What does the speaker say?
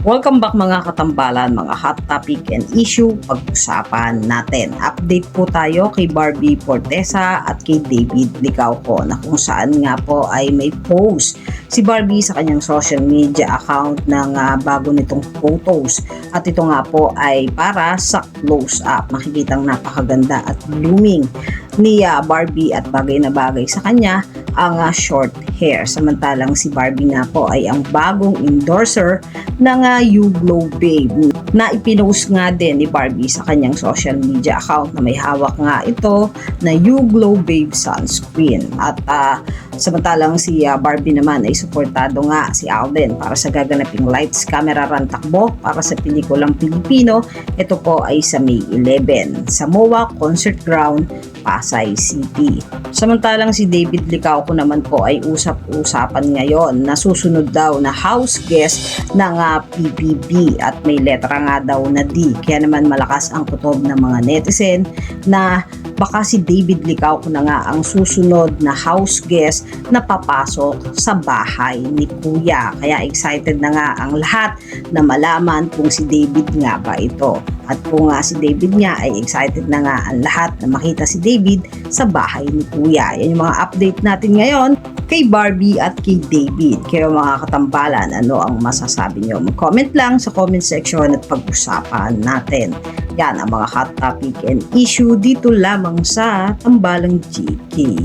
Welcome back mga katambalan, mga hot topic and issue pag-usapan natin. Update po tayo kay Barbie Fortesa at kay David Licauco na kung saan nga po ay may post si Barbie sa kanyang social media account ng bago nitong photos. At ito nga po ay para sa close up. Makikitang napakaganda at blooming ni Barbie at bagay na bagay sa kanya ang short hair. Samantalang si Barbie nga po ay ang bagong endorser ng You Glow Babe na ipinost nga din ni Barbie sa kanyang social media account na may hawak nga ito na You Glow Babe sunscreen. At samantalang si Barbie naman ay suportado nga si Alden para sa gaganaping lights camera run takbo para sa pelikulang Pilipino. Ito po ay sa May 11 sa MOA Concert Ground, Pasay City. Samantalang si David Licauco naman po ay usap-usapan ngayon na susunod daw na house guest ng PBB at may letra nga daw na D. Kaya naman malakas ang kutob ng mga netizen na baka si David Licauco na nga ang susunod na house guest na papasok sa bahay ni Kuya. Kaya excited na nga ang lahat na malaman kung si David nga ba ito. At kung si David nga ay excited na nga ang lahat na makita si David sa bahay ni Kuya. Yan yung mga update natin ngayon kay Barbie at kay David. Kaya mga katambalan, ano ang masasabi nyo? Mag-comment lang sa comment section at pag-usapan natin. Yan ang mga hot topic and issue dito lamang sa Tambalang GK.